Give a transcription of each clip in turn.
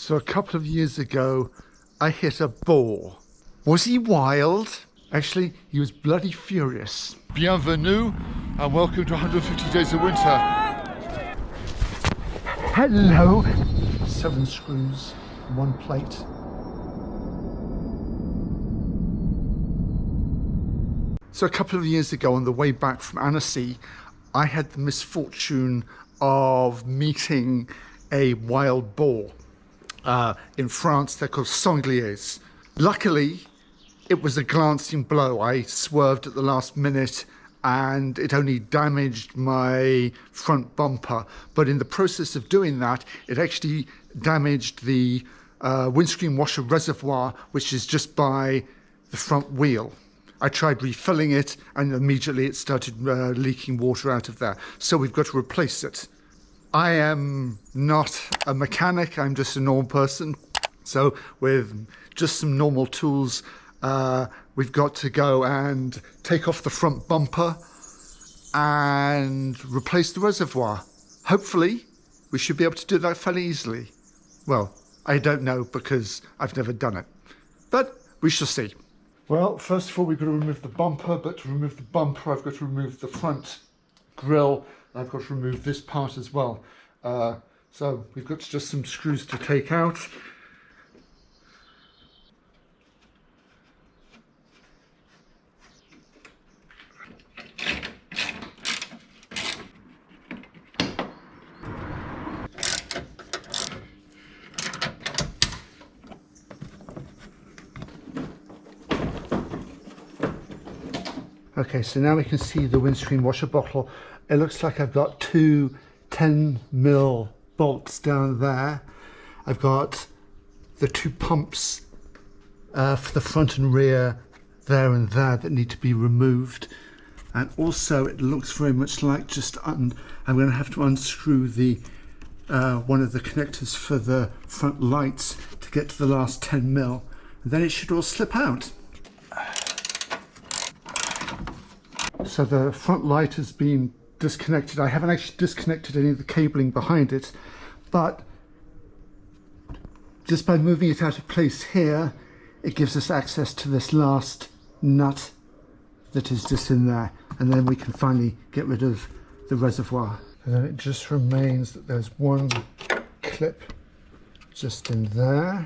So a couple of years ago, I hit a boar. Was he wild? Actually, he was bloody furious. Bienvenue and welcome to 150 Days of Winter. Hello! 7 screws, 1 plate. So a couple of years ago, on the way back from Annecy, I had the misfortune of meeting a wild boar. In France, they're called sangliers. Luckily, it was a glancing blow. I swerved at the last minute and it only damaged my front bumper. But in the process of doing that, it actually damaged the windscreen washer reservoir, which is just by the front wheel. I tried refilling it and immediately it started leaking water out of there. So we've got to replace it. I am not a mechanic, I'm just a normal person. So with just some normal tools, we've got to go and take off the front bumper and replace the reservoir. Hopefully, we should be able to do that fairly easily. Well, I don't know because I've never done it, but we shall see. Well, first of all, we've got to remove the bumper, but to remove the bumper, I've got to remove the front grille. I've got to remove this part as well. So we've got just some screws to take out. Okay, so now we can see the windscreen washer bottle. It looks like I've got 2 10mm bolts down there. I've got the 2 pumps for the front and rear there and there that need to be removed. And also it looks very much like I'm going to have to unscrew the one of the connectors for the front lights to get to the last 10mm. And then it should all slip out. So the front light has been disconnected. I haven't actually disconnected any of the cabling behind it, but just by moving it out of place here, it gives us access to this last nut that is just in there, and then we can finally get rid of the reservoir. And then it just remains that there's one clip just in there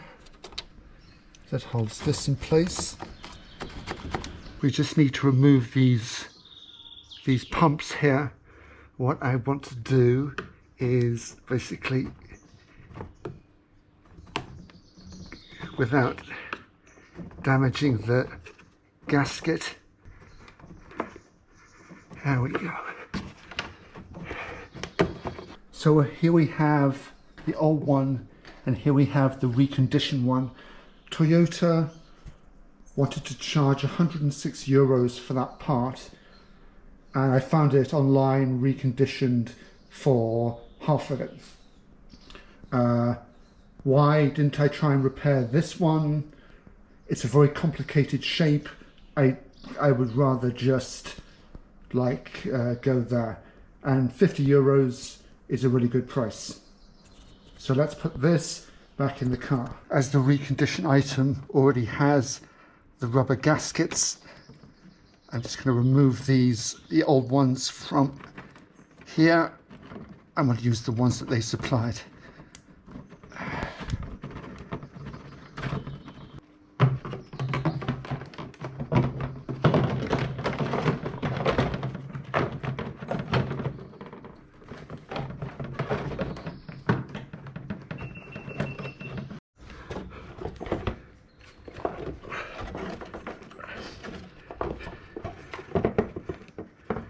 that holds this in place. We just need to remove these pumps here. What I want to do is basically, without damaging the gasket, there we go. So here we have the old one and here we have the reconditioned one. Toyota wanted to charge €106 for that part. And I found it online reconditioned for half of it. Why didn't I try and repair this one? It's a very complicated shape. I would rather just go there. And €50 is a really good price. So let's put this back in the car. As the reconditioned item already has the rubber gaskets, I'm just going to remove the old ones from here. I'm going to use the ones that they supplied.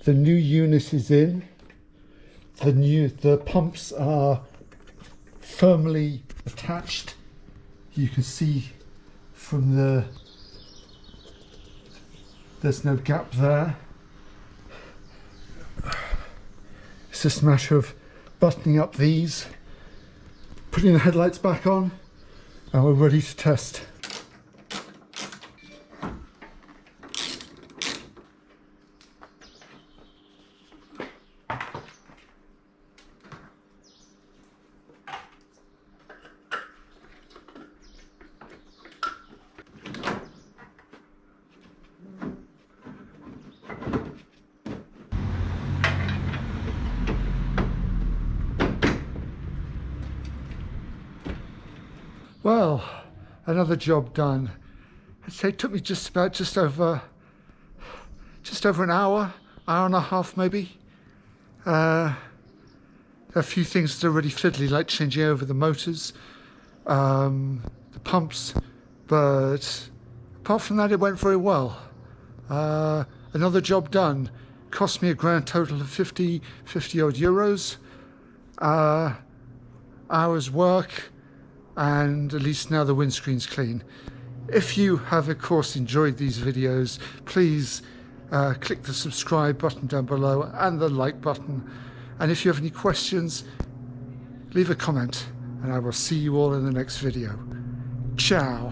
The new unit is in. The pumps are firmly attached. You can see from there's no gap there. It's just a matter of buttoning up these, putting the headlights back on, and we're ready to test. Well, another job done. I'd say it took me just over an hour and a half maybe. A few things that are really fiddly, like changing over the motors, the pumps, but apart from that it went very well. Another job done. Cost me a grand total of 50 odd euros. Hours work, and at least now the windscreen's clean. If you have of course enjoyed these videos, please click the subscribe button down below and the like button, and if you have any questions, leave a comment, and I will see you all in the next video. Ciao.